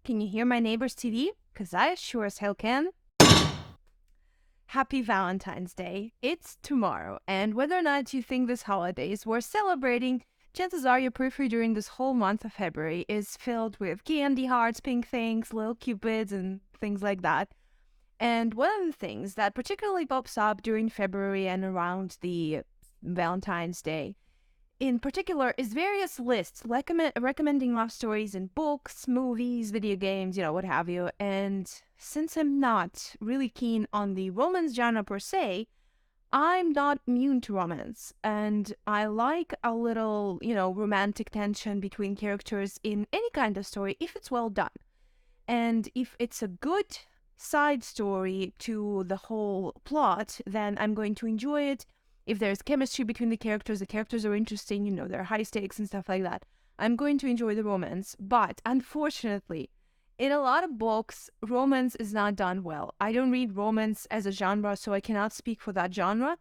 Can you hear my neighbor's TV? Because I sure as hell can. Happy Valentine's Day. It's tomorrow, and whether or not you think this holiday is worth celebrating, chances are your periphery during this whole month of February is filled with candy hearts, pink things, little cupids, and things like that. And one of the things that particularly pops up during February and around the Valentine's Day in particular is various lists recommending love stories in books, movies, video games, what have you. And since I'm not really keen on the romance genre per se, I'm not immune to romance. And I like a little, romantic tension between characters in any kind of story if it's well done. And if it's a good side story to the whole plot, then I'm going to enjoy it. If there's chemistry between the characters are interesting, they're high stakes and stuff like that, I'm going to enjoy the romance. But unfortunately, in a lot of books, romance is not done well. I don't read romance as a genre, so I cannot speak for that genre.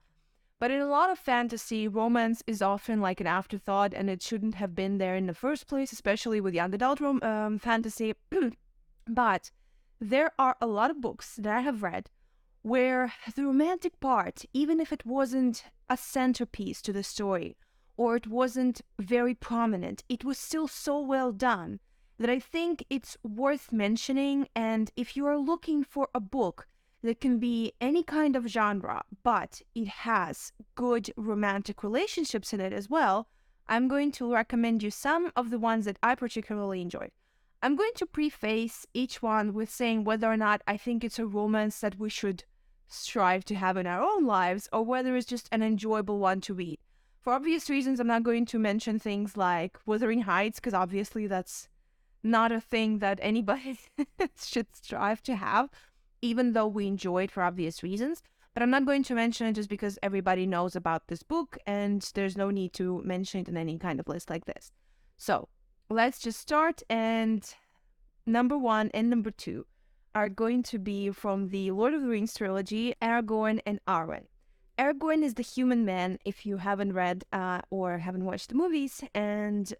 But in a lot of fantasy, romance is often like an afterthought, and it shouldn't have been there in the first place, especially with young adult fantasy. But there are a lot of books that I have read where the romantic part, even if it wasn't a centerpiece to the story, or it wasn't very prominent, it was still so well done that I think it's worth mentioning. And if you are looking for a book that can be any kind of genre, but it has good romantic relationships in it as well, I'm going to recommend you some of the ones that I particularly enjoyed. I'm going to preface each one with saying whether or not I think it's a romance that we should strive to have in our own lives, or whether it's just an enjoyable one to read. For obvious reasons, I'm not going to mention things like Wuthering Heights, because obviously that's not a thing that anybody should strive to have, even though we enjoy it for obvious reasons. But I'm not going to mention it just because everybody knows about this book, and there's no need to mention it in any kind of list like this. So let's just start, and number 1 and number 2 are going to be from the Lord of the Rings trilogy, Aragorn and Arwen. Aragorn is the human man, if you haven't read or haven't watched the movies, and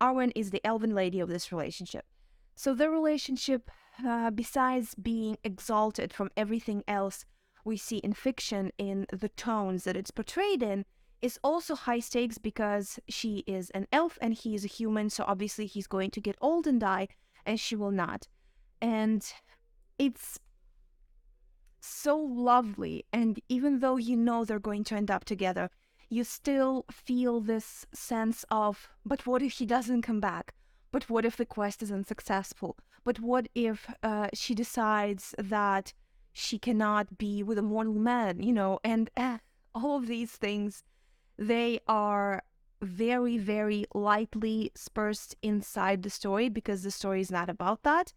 Arwen is the elven lady of this relationship. So their relationship, besides being exalted from everything else we see in fiction in the tones that it's portrayed in, is also high stakes because she is an elf and he is a human, so obviously he's going to get old and die, and she will not. And it's so lovely, and even though they're going to end up together, you still feel this sense of, but what if he doesn't come back? But what if the quest isn't successful? But what if she decides that she cannot be with a mortal man, And all of these things, they are very, very lightly dispersed inside the story because the story is not about that.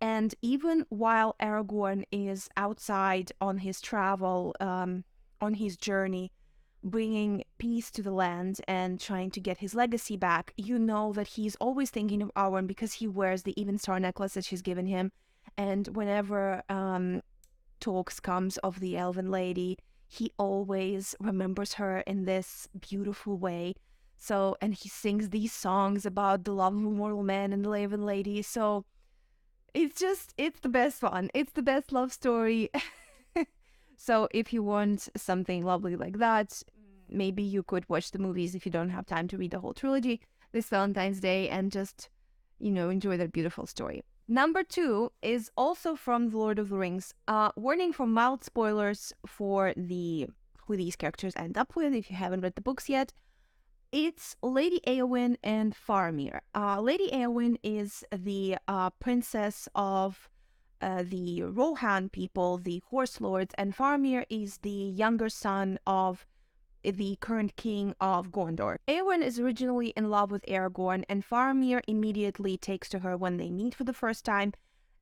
And even while Aragorn is outside on his travel, on his journey, bringing peace to the land and trying to get his legacy back, that he's always thinking of Arwen because he wears the Evenstar necklace that she's given him. And whenever talks comes of the elven lady, he always remembers her in this beautiful way. So, and he sings these songs about the love of a mortal man and the elven lady. So it's the best one. It's the best love story. So if you want something lovely like that, maybe you could watch the movies if you don't have time to read the whole trilogy this Valentine's Day and just, enjoy that beautiful story. Number 2 is also from The Lord of the Rings. Warning for mild spoilers for who these characters end up with if you haven't read the books yet. It's Lady Eowyn and Faramir. Lady Eowyn is the princess of the Rohan people, the Horse Lords, and Faramir is the younger son of the current king of Gondor. Eowyn is originally in love with Aragorn, and Faramir immediately takes to her when they meet for the first time,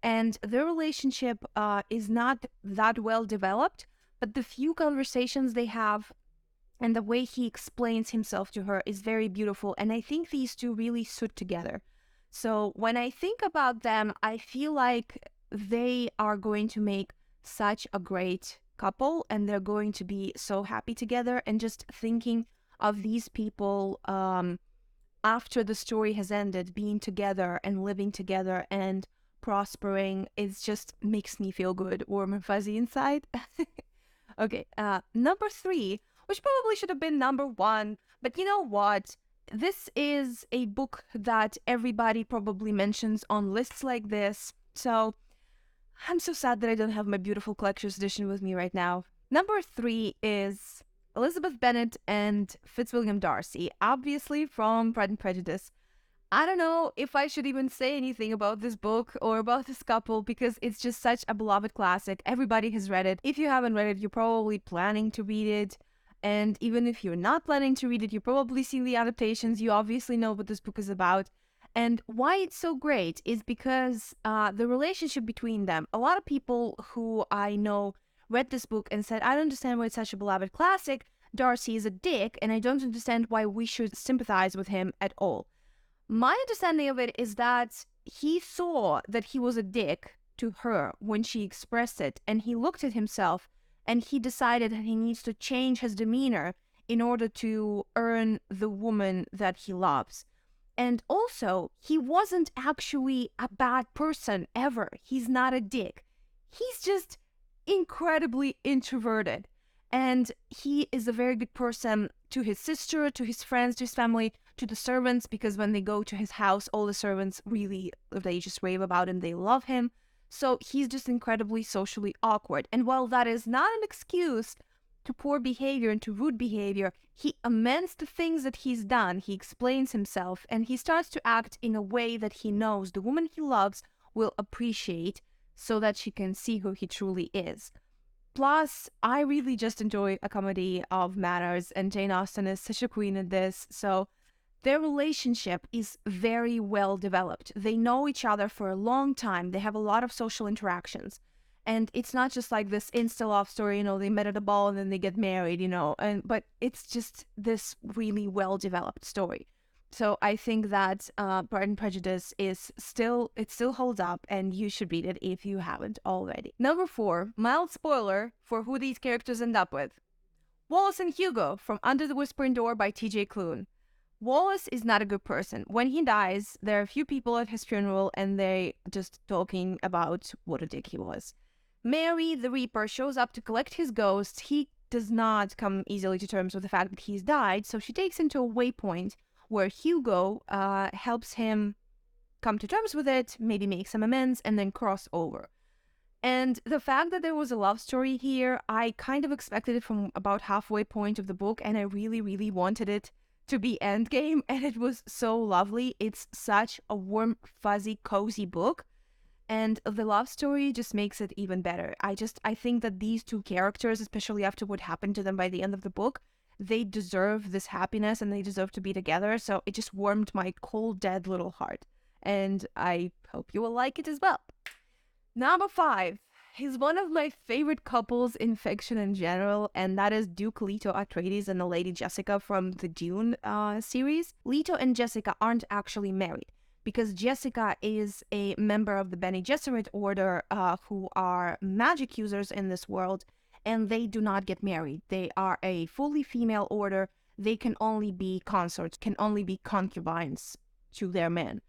and their relationship is not that well developed, but the few conversations they have and the way he explains himself to her is very beautiful, and I think these two really suit together. So when I think about them, I feel like they are going to make such a great couple, and they're going to be so happy together. And just thinking of these people after the story has ended, being together and living together and prospering. It just makes me feel good, warm and fuzzy inside. Okay, number 3, which probably should have been number 1, but you know what? This is a book that everybody probably mentions on lists like this, so I'm so sad that I don't have my beautiful collector's edition with me right now. Number 3 is Elizabeth Bennet and Fitzwilliam Darcy, obviously from Pride and Prejudice. I don't know if I should even say anything about this book or about this couple because it's just such a beloved classic. Everybody has read it. If you haven't read it, you're probably planning to read it. And even if you're not planning to read it, you probably seen the adaptations. You obviously know what this book is about. And why it's so great is because the relationship between them. A lot of people who I know read this book and said, I don't understand why it's such a beloved classic. Darcy is a dick, and I don't understand why we should sympathize with him at all. My understanding of it is that he saw that he was a dick to her when she expressed it, and he looked at himself and he decided that he needs to change his demeanor in order to earn the woman that he loves. And also, he wasn't actually a bad person ever. He's not a dick. He's just incredibly introverted. And he is a very good person to his sister, to his friends, to his family, to the servants, because when they go to his house, all the servants really, they just rave about him, they love him. So he's just incredibly socially awkward. And while that is not an excuse to poor behavior and to rude behavior, he amends the things that he's done, he explains himself, and he starts to act in a way that he knows the woman he loves will appreciate so that she can see who he truly is. Plus, I really just enjoy a comedy of manners, and Jane Austen is such a queen at this, so their relationship is very well developed. They know each other for a long time. They have a lot of social interactions. And it's not just like this insta love story, they met at a ball and then they get married, but it's just this really well developed story. So I think that Pride and Prejudice it still holds up, and you should read it if you haven't already. Number 4, mild spoiler for who these characters end up with. Wallace and Hugo from Under the Whispering Door by T.J. Klune. Wallace is not a good person. When he dies, there are a few people at his funeral and they just talking about what a dick he was. Mary, the Reaper, shows up to collect his ghost. He does not come easily to terms with the fact that he's died, so she takes him to a waypoint where Hugo helps him come to terms with it, maybe make some amends, and then cross over. And the fact that there was a love story here, I kind of expected it from about halfway point of the book, and I really, really wanted it to be endgame, and it was so lovely. It's such a warm, fuzzy, cozy book, and the love story just makes it even better. I think that these two characters, especially after what happened to them by the end of the book, they deserve this happiness and they deserve to be together. So it just warmed my cold, dead little heart. And I hope you will like it as well. Number 5 is one of my favorite couples in fiction in general, and that is Duke Leto Atreides and the Lady Jessica from the Dune series. Leto and Jessica aren't actually married, because Jessica is a member of the Bene Gesserit order who are magic users in this world, and they do not get married. They are a fully female order. They can only be consorts, can only be concubines to their men.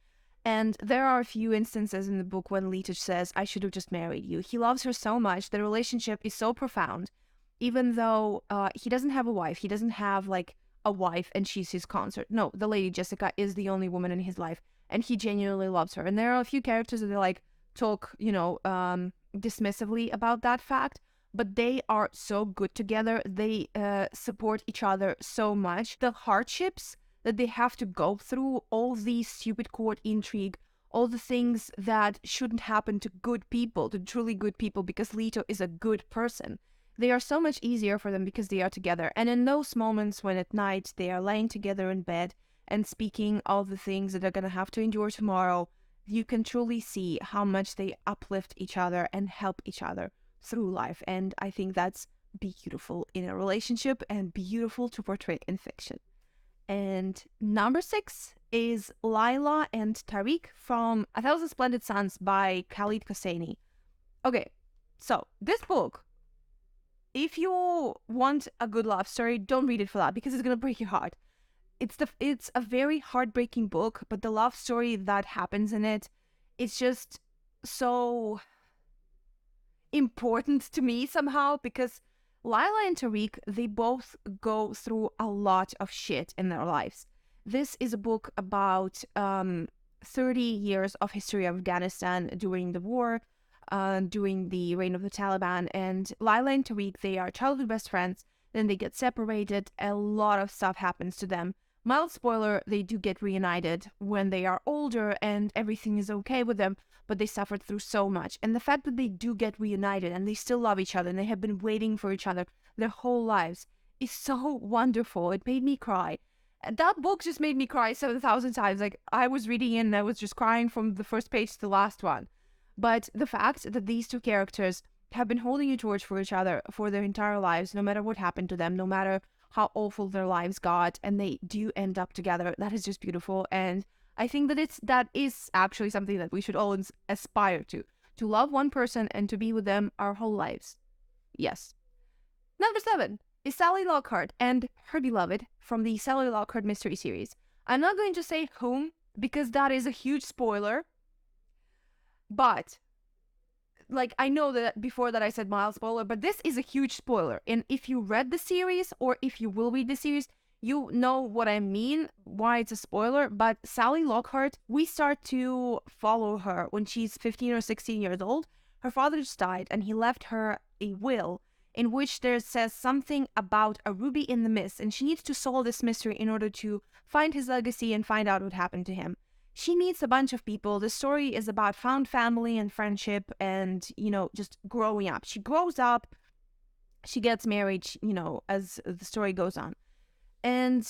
And there are a few instances in the book when Leto says, I should have just married you. He loves her so much. The relationship is so profound. Even though he doesn't have a wife. He doesn't have like a wife and she's his consort. No, the Lady Jessica is the only woman in his life. And he genuinely loves her. And there are a few characters that they like talk, dismissively about that fact. But they are so good together. They support each other so much. The hardships that they have to go through, all these stupid court intrigue, all the things that shouldn't happen to good people, to truly good people, because Leto is a good person. They are so much easier for them because they are together. And in those moments when at night they are laying together in bed and speaking all the things that they're going to have to endure tomorrow, you can truly see how much they uplift each other and help each other through life. And I think that's beautiful in a relationship and beautiful to portray in fiction. And number 6 is Lila and Tariq from A Thousand Splendid Suns by Khalid Hosseini. Okay, so this book, if you want a good love story, don't read it for that because it's going to break your heart. It's a very heartbreaking book, but the love story that happens in it, it's just so important to me somehow, because Lila and Tariq, they both go through a lot of shit in their lives. This is a book about 30 years of history of Afghanistan during the war, during the reign of the Taliban. And Lila and Tariq, they are childhood best friends. Then they get separated. A lot of stuff happens to them. Mild spoiler, they do get reunited when they are older and everything is okay with them, but they suffered through so much. And the fact that they do get reunited and they still love each other and they have been waiting for each other their whole lives is so wonderful. It made me cry. That book just made me cry 7,000 times. Like, I was reading it and I was just crying from the first page to the last one. But the fact that these two characters have been holding a torch for each other for their entire lives, no matter what happened to them, no matter how awful their lives got, and they do end up together, that is just beautiful. And I think that that is actually something that we should all aspire to love one person and to be with them our whole lives. Yes. Number 7 is Sally Lockhart and her beloved from the Sally Lockhart mystery series. I'm not going to say whom, because that is a huge spoiler, but like, I know that before that I said mild spoiler, but this is a huge spoiler. And if you read the series, or if you will read the series, you know what I mean, why it's a spoiler. But Sally Lockhart, we start to follow her when she's 15 or 16 years old. Her father just died, and he left her a will in which there says something about a ruby in the mist, and she needs to solve this mystery in order to find his legacy and find out what happened to him. She meets a bunch of people. The story is about found family and friendship and, just growing up. She grows up, she gets married, as the story goes on. And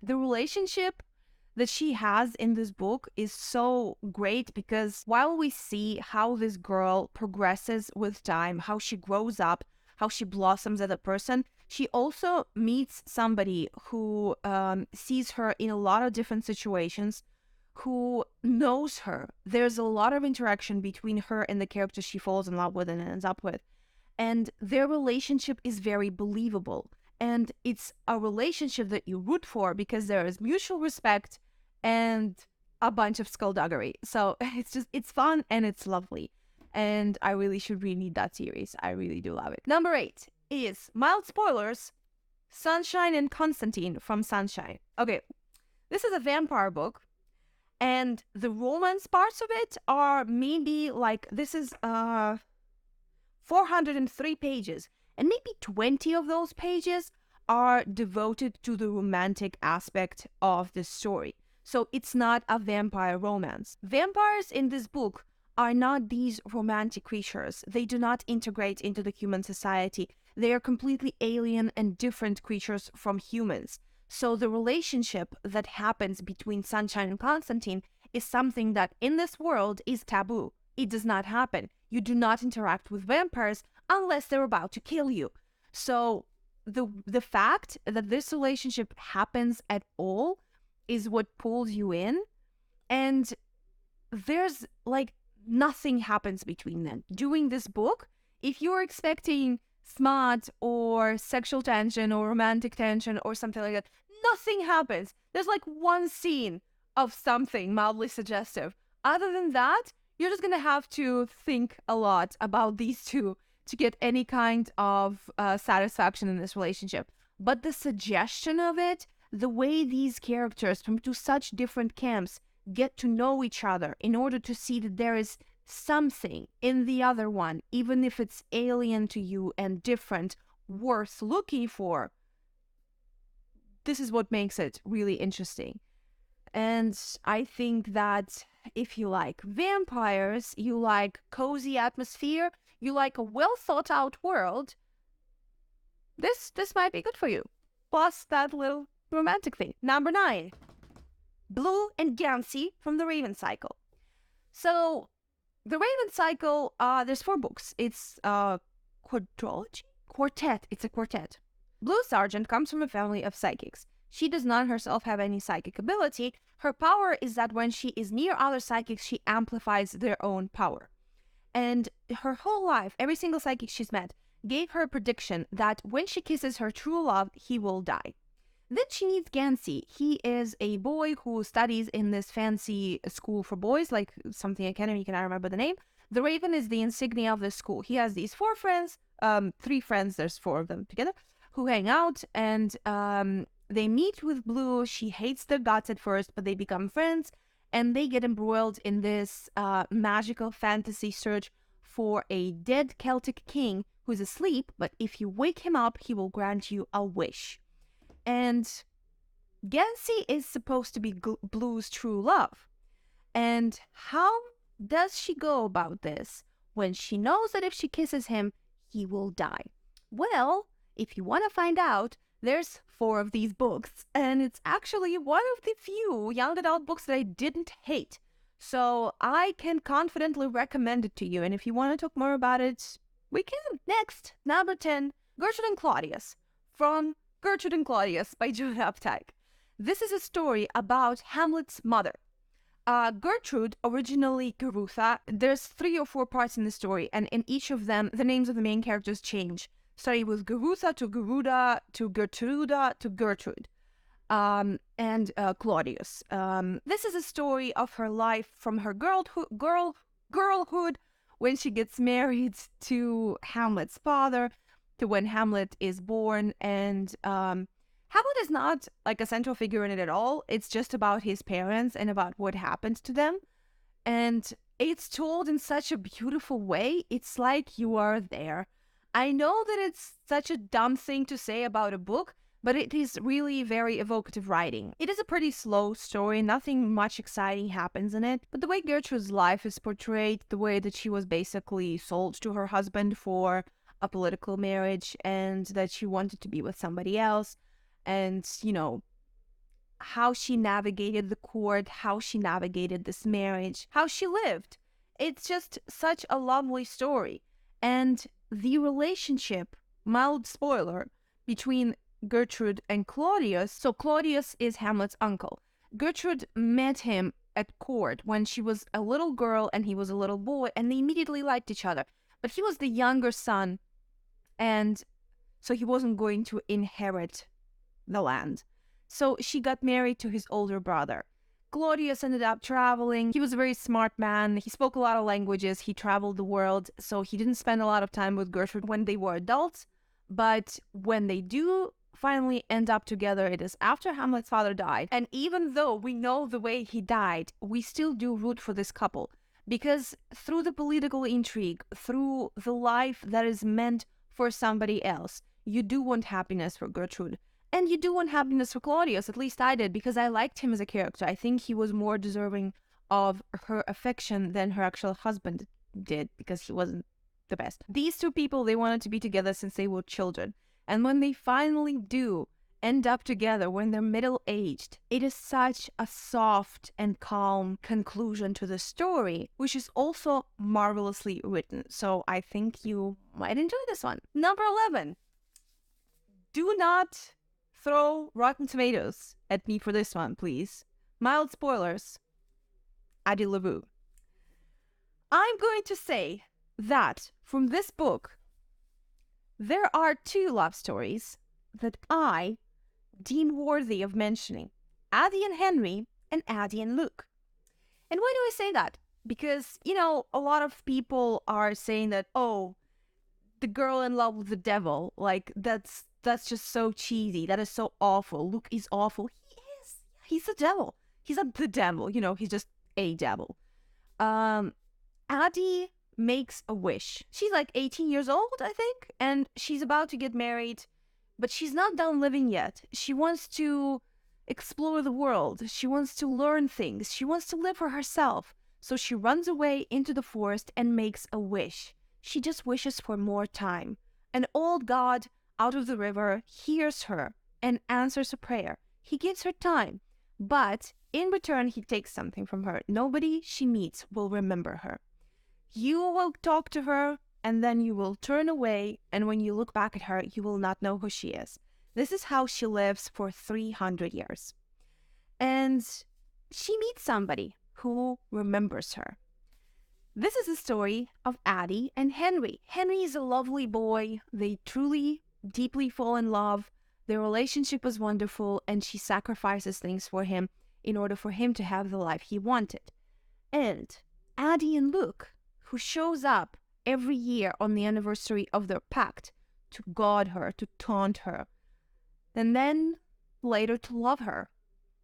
the relationship that she has in this book is so great, because while we see how this girl progresses with time, how she grows up, how she blossoms as a person, she also meets somebody who sees her in a lot of different situations, who knows her. There's a lot of interaction between her and the character she falls in love with and ends up with. And their relationship is very believable. And it's a relationship that you root for, because there is mutual respect and a bunch of skullduggery. So it's fun and it's lovely. And I really should reread that series. I really do love it. Number 8 is, mild spoilers, Sunshine and Constantine from Sunshine. Okay, this is a vampire book, and the romance parts of it are maybe like, this is 403 pages, and maybe 20 of those pages are devoted to the romantic aspect of the story. So it's not a vampire romance. Vampires in this book are not these romantic creatures. They do not integrate into the human society. They are completely alien and different creatures from humans. So the relationship that happens between Sunshine and Constantine is something that in this world is taboo. It does not happen. You do not interact with vampires unless they're about to kill you. So the fact that this relationship happens at all is what pulls you in. And there's like nothing happens between them. During this book, if you're expecting smart or sexual tension or romantic tension or something like that, nothing happens. There's like one scene of something mildly suggestive. Other than that, you're just gonna have to think a lot about these two to get any kind of satisfaction in this relationship. But the suggestion of it, the way these characters from two such different camps get to know each other in order to see that there is something in the other one, even if it's alien to you and different, worth looking for, this is what makes it really interesting. And I think that if you like vampires, you like cozy atmosphere, you like a well thought out world, this might be good for you. Plus that little romantic thing. Number 9, Blue and Gansey from the Raven Cycle. So the Raven Cycle, there's 4 books. It's a quartet. It's a quartet. Blue Sargent comes from a family of psychics. She does not herself have any psychic ability. Her power is that when she is near other psychics, she amplifies their own power. And her whole life, every single psychic she's met gave her a prediction that when she kisses her true love, he will die. Then she meets Gansey. He is a boy who studies in this fancy school for boys, like something academy, cannot remember the name. The Raven is the insignia of the school. He has these four friends, three friends, there's four of them together, who hang out, and they meet with Blue. She hates their guts at first, but they become friends, and they get embroiled in this magical fantasy search for a dead Celtic king who's asleep, but if you wake him up, he will grant you a wish. And Gansey is supposed to be Blue's true love. And how does she go about this when she knows that if she kisses him, he will die? Well, if you want to find out, there's 4 of these books, and it's actually one of the few young adult books that I didn't hate. So I can confidently recommend it to you, and if you want to talk more about it, we can. Next, number 10, Gertrude and Claudius, from Gertrude and Claudius by Judah Updike. This is a story about Hamlet's mother. Gertrude, originally Gerutha. There's 3 or 4 parts in the story, and in each of them, the names of the main characters change, starting with Gerutha to Geruda to Gertruda to Gertrude, and Claudius. This is a story of her life from her girlhood when she gets married to Hamlet's father, to when Hamlet is born, and Hamlet is not like a central figure in it at all. It's just about his parents and about what happened to them. And it's told in such a beautiful way. It's like you are there. I know that it's such a dumb thing to say about a book, but it is really very evocative writing. It is a pretty slow story. Nothing much exciting happens in it. But the way Gertrude's life is portrayed, the way that she was basically sold to her husband for a political marriage and that she wanted to be with somebody else, and, you know, how she navigated the court, how she navigated this marriage, how she lived. It's just such a lovely story. And the relationship, mild spoiler, between Gertrude and Claudius. So Claudius is Hamlet's uncle. Gertrude met him at court when she was a little girl and he was a little boy, and they immediately liked each other. But he was the younger son, and so he wasn't going to inherit the land. So she got married to his older brother. Claudius ended up traveling. He was a very smart man. He spoke a lot of languages. He traveled the world. So he didn't spend a lot of time with Gertrude when they were adults. But when they do finally end up together, it is after Hamlet's father died. And even though we know the way he died, we still do root for this couple. Because through the political intrigue, through the life that is meant for somebody else, you do want happiness for Gertrude. And you do want happiness for Claudius, at least I did, because I liked him as a character. I think he was more deserving of her affection than her actual husband did, because he wasn't the best. These 2 people, they wanted to be together since they were children. And when they finally do end up together, when they're middle-aged, it is such a soft and calm conclusion to the story, which is also marvelously written. So I think you might enjoy this one. Number 11. Do not throw Rotten Tomatoes at me for this one, please. Mild spoilers. Addie LaRue. I'm going to say that from this book, there are 2 love stories that I deem worthy of mentioning. Addie and Henry, and Addie and Luke. And why do I say that? Because, you know, a lot of people are saying that, oh, the girl in love with the devil, like, that's just so cheesy. That is so awful. Luke is awful. He is. He's the devil. He's not the devil, you know, he's just a devil. Addie makes a wish. She's like 18 years old, I think, and she's about to get married, but she's not done living yet. She wants to explore the world. She wants to learn things. She wants to live for herself. So she runs away into the forest and makes a wish. She just wishes for more time. An old god out of the river hears her and answers a prayer. He gives her time, but in return, he takes something from her. Nobody she meets will remember her. You will talk to her, and then you will turn away, and when you look back at her, you will not know who she is. This is how she lives for 300 years. And she meets somebody who remembers her. This is the story of Addie and Henry. Henry is a lovely boy. They truly, deeply fall in love. Their relationship was wonderful, and she sacrifices things for him in order for him to have the life he wanted. And Addie and Luke, who shows up every year on the anniversary of their pact to goad her, to taunt her, and then later to love her.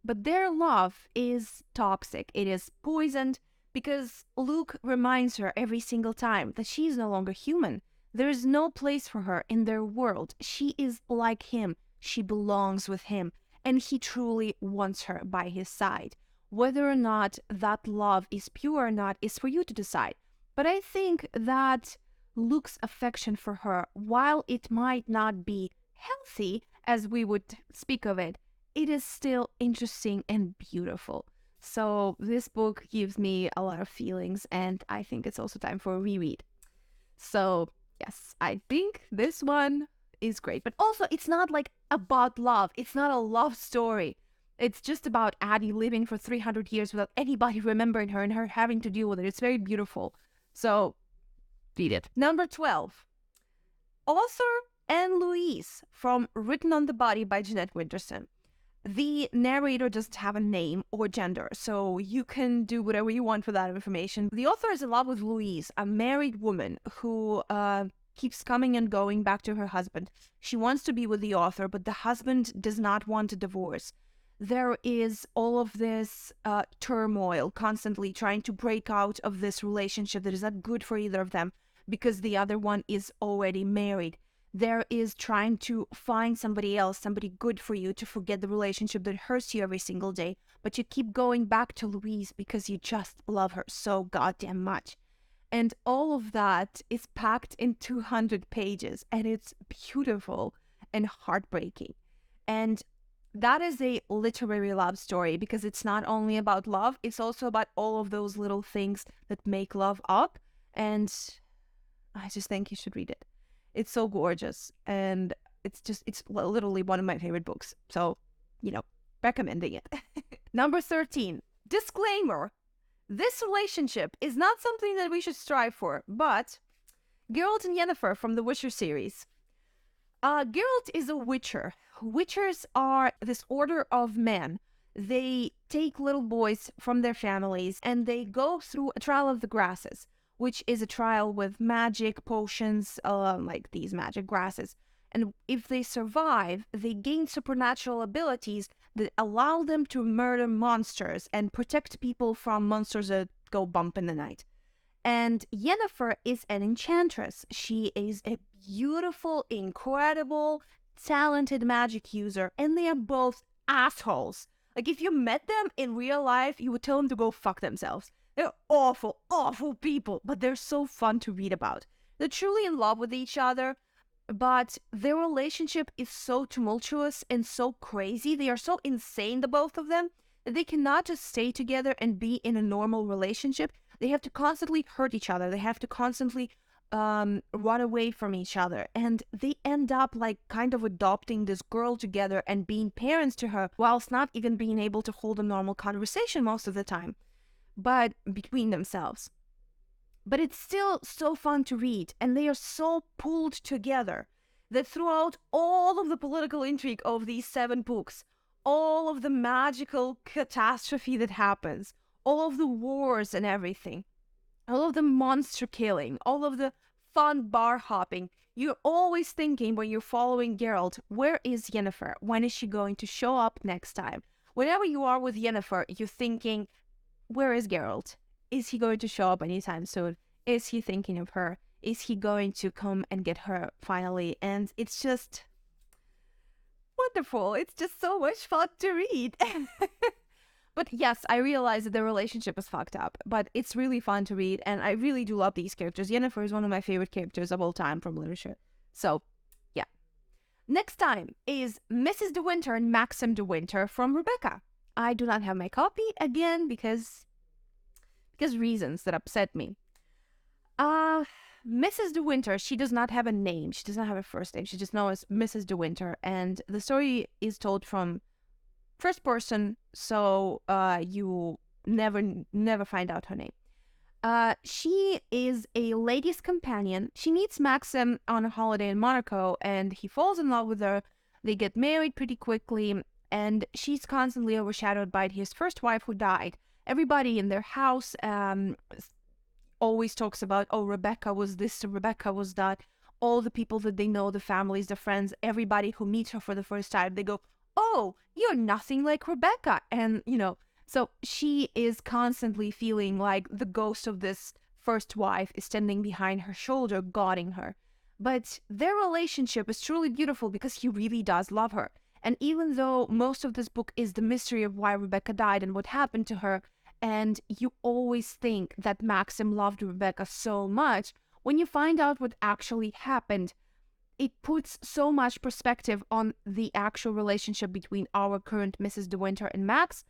But their love is toxic. It is poisoned because Luke reminds her every single time that she is no longer human. There is no place for her in their world. She is like him. She belongs with him. And he truly wants her by his side. Whether or not that love is pure or not is for you to decide. But I think that Luke's affection for her, while it might not be healthy as we would speak of it, it is still interesting and beautiful. So this book gives me a lot of feelings, and I think it's also time for a reread. So yes, I think this one is great. But also, it's not like about love. It's not a love story. It's just about Addie living for 300 years without anybody remembering her and her having to deal with it. It's very beautiful. So read it. Number 12. Author Anne Louise from Written on the Body by Jeanette Winterson. The narrator doesn't have a name or gender, so you can do whatever you want for that information. The author is in love with Louise, a married woman who keeps coming and going back to her husband. She wants to be with the author, but the husband does not want a divorce. There is all of this turmoil, constantly trying to break out of this relationship that is not good for either of them because the other one is already married. There is trying to find somebody else, somebody good for you, to forget the relationship that hurts you every single day. But you keep going back to Louise because you just love her so goddamn much. And all of that is packed in 200 pages, and it's beautiful and heartbreaking. And that is a literary love story because it's not only about love, it's also about all of those little things that make love up. And I just think you should read it. It's so gorgeous, and it's literally one of my favorite books. So, recommending it. Number 13, disclaimer. This relationship is not something that we should strive for, but Geralt and Yennefer from the Witcher series. Geralt is a witcher. Witchers are this order of men. They take little boys from their families and they go through a trial of the grasses, which is a trial with magic potions, like these magic grasses. And if they survive, they gain supernatural abilities that allow them to murder monsters and protect people from monsters that go bump in the night. And Yennefer is an enchantress. She is a beautiful, incredible, talented magic user, and they are both assholes. Like, if you met them in real life, you would tell them to go fuck themselves. They're awful, awful people, but they're so fun to read about. They're truly in love with each other, but their relationship is so tumultuous and so crazy. They are so insane, the both of them, that they cannot just stay together and be in a normal relationship. They have to constantly hurt each other. They have to constantly run away from each other. And they end up like kind of adopting this girl together and being parents to her, whilst not even being able to hold a normal conversation most of the time, but between themselves. But it's still so fun to read, and they are so pulled together that throughout all of the political intrigue of these 7 books, all of the magical catastrophe that happens, all of the wars and everything, all of the monster killing, all of the fun bar hopping, you're always thinking when you're following Geralt, where is Yennefer? When is she going to show up next time? Whenever you are with Yennefer, you're thinking, where is Geralt? Is he going to show up anytime soon? Is he thinking of her? Is he going to come and get her finally? And it's just wonderful. It's just so much fun to read. But yes, I realize that their relationship is fucked up, but it's really fun to read, and I really do love these characters. Yennefer is one of my favorite characters of all time from literature. So, yeah. Next time is Mrs. De Winter and Maxim De Winter from Rebecca. I do not have my copy, again, because reasons that upset me. Mrs. De Winter, she does not have a name. She does not have a first name. She just known as Mrs. De Winter, and the story is told from first person, so you never find out her name. She is a lady's companion. She meets Maxim on a holiday in Monaco, and he falls in love with her, They get married pretty quickly, and she's constantly overshadowed by his first wife who died. Everybody in their house always talks about, oh, Rebecca was this, Rebecca was that. All the people that they know, the families, the friends, everybody who meets her for the first time, they go, oh, you're nothing like Rebecca. And, so she is constantly feeling like the ghost of this first wife is standing behind her shoulder, guarding her. But their relationship is truly beautiful because he really does love her. And even though most of this book is the mystery of why Rebecca died and what happened to her, and you always think that Maxim loved Rebecca so much, when you find out what actually happened, it puts so much perspective on the actual relationship between our current Mrs. De Winter and Max,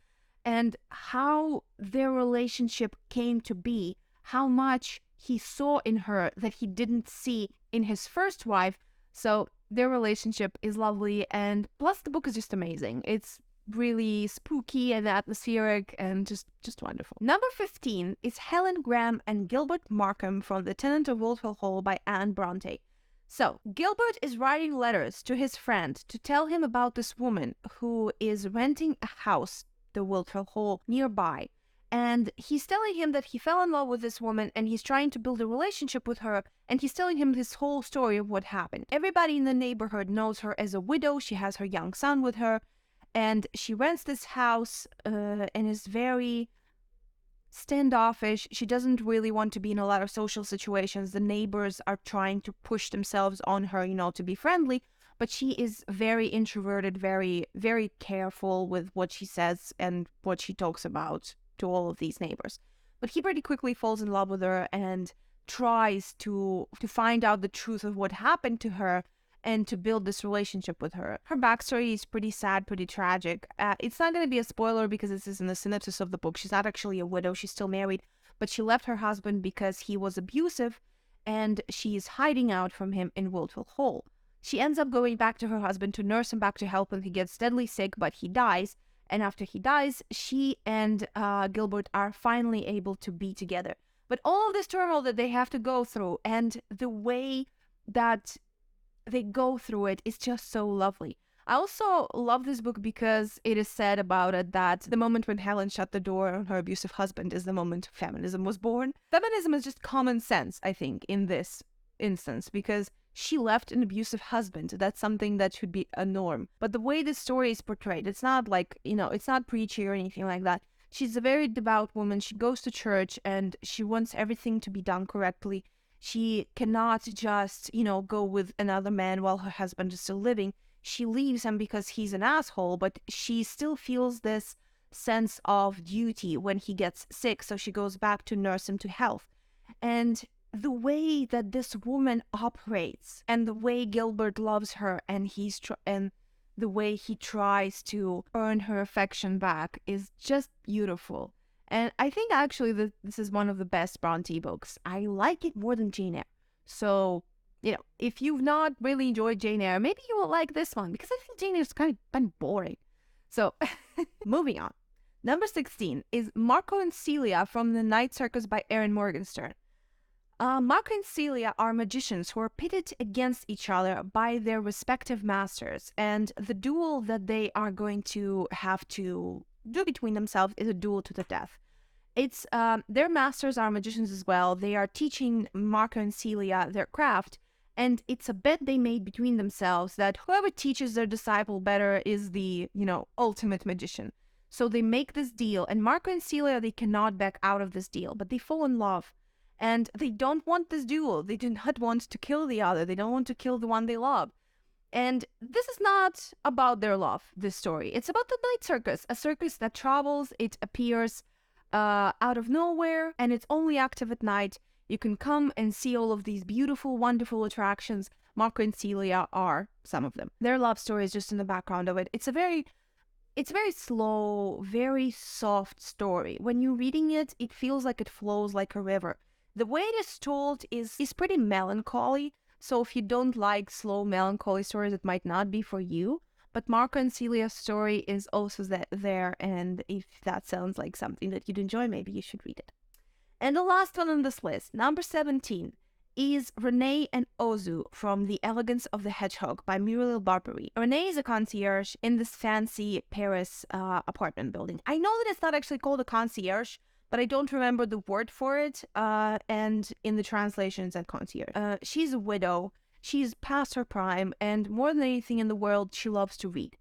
and how their relationship came to be, how much he saw in her that he didn't see in his first wife. So their relationship is lovely, and plus the book is just amazing. It's really spooky and atmospheric and just wonderful. Number 15 is Helen Graham and Gilbert Markham from The Tenant of Wolfhill Hall by Anne Bronte. So, Gilbert is writing letters to his friend to tell him about this woman who is renting a house, the Wolfhill Hall, nearby. And he's telling him that he fell in love with this woman and he's trying to build a relationship with her, and he's telling him this whole story of what happened. Everybody in the neighborhood knows her as a widow. She has her young son with her, and she rents this house and is very standoffish. She doesn't really want to be in a lot of social situations. The neighbors are trying to push themselves on her, to be friendly, but she is very introverted, very, very careful with what she says and what she talks about to all of these neighbors. But he pretty quickly falls in love with her and tries to find out the truth of what happened to her and to build this relationship with her. Her backstory is pretty sad, pretty tragic. It's not going to be a spoiler because this is in the synopsis of the book. She's not actually a widow. She's still married, but she left her husband because he was abusive, and she is hiding out from him in Wolfhill Hall. She ends up going back to her husband to nurse him back to health when he gets deadly sick, but he dies. And after he dies, she and Gilbert are finally able to be together. But all of this turmoil that they have to go through and the way that they go through it is just so lovely. I also love this book because it is said about it that the moment when Helen shut the door on her abusive husband is the moment feminism was born. Feminism is just common sense, I think, in this instance, because she left an abusive husband. That's something that should be a norm. But the way this story is portrayed, it's not like, it's not preachy or anything like that. She's a very devout woman. She goes to church and she wants everything to be done correctly. She cannot just, go with another man while her husband is still living. She leaves him because he's an asshole, but she still feels this sense of duty when he gets sick, so she goes back to nurse him to health. And the way that this woman operates and the way Gilbert loves her and and the way he tries to earn her affection back is just beautiful. And I think actually this is one of the best Bronte books. I like it more than Jane Eyre. So, if you've not really enjoyed Jane Eyre, maybe you will like this one, because I think Jane Eyre is kind of boring. So, moving on. Number 16 is Marco and Celia from The Night Circus by Erin Morgenstern. Marco and Celia are magicians who are pitted against each other by their respective masters, and the duel that they are going to have to do between themselves is a duel to the death. It's their masters are magicians as well. They are teaching Marco and Celia their craft, and it's a bet they made between themselves that whoever teaches their disciple better is the, ultimate magician. So they make this deal, and Marco and Celia, they cannot back out of this deal, but they fall in love. And they don't want this duel. They do not want to kill the other. They don't want to kill the one they love. And this is not about their love, this story. It's about the night circus, a circus that travels. It appears out of nowhere, and it's only active at night. You can come and see all of these beautiful, wonderful attractions. Marco and Celia are some of them. Their love story is just in the background of it. It's a very slow, very soft story. When you're reading it, it feels like it flows like a river. The way it is told is pretty melancholy, so if you don't like slow, melancholy stories, it might not be for you. But Marco and Celia's story is also there, and if that sounds like something that you'd enjoy, maybe you should read it. And the last one on this list, number 17, is Renee and Ozu from The Elegance of the Hedgehog by Muriel Barbery. Renee is a concierge in this fancy Paris apartment building. I know that it's not actually called a concierge, but I don't remember the word for it, and in the translations at concierge. She's a widow, she's past her prime, and more than anything in the world, she loves to read.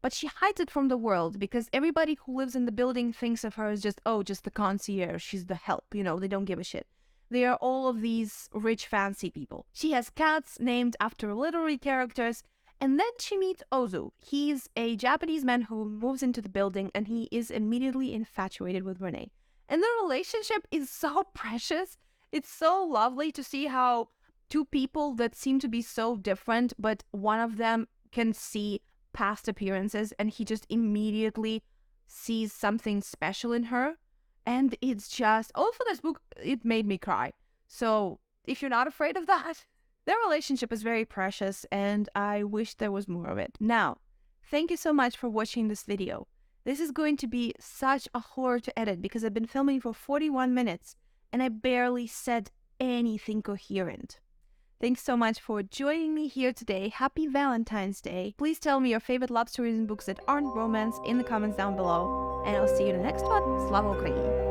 But she hides it from the world because everybody who lives in the building thinks of her as just the concierge, she's the help, they don't give a shit. They are all of these rich, fancy people. She has cats named after literary characters, and then she meets Ozu. He's a Japanese man who moves into the building, and he is immediately infatuated with Renee. And the relationship is so precious. It's so lovely to see how two people that seem to be so different, but one of them can see past appearances, and he just immediately sees something special in her. And it's just, for this book, it made me cry. So if you're not afraid of that, their relationship is very precious, and I wish there was more of it. Now, thank you so much for watching this video. This is going to be such a horror to edit because I've been filming for 41 minutes and I barely said anything coherent. Thanks so much for joining me here today. Happy Valentine's Day. Please tell me your favorite love stories and books that aren't romance in the comments down below. And I'll see you in the next one. Slava Ukraini!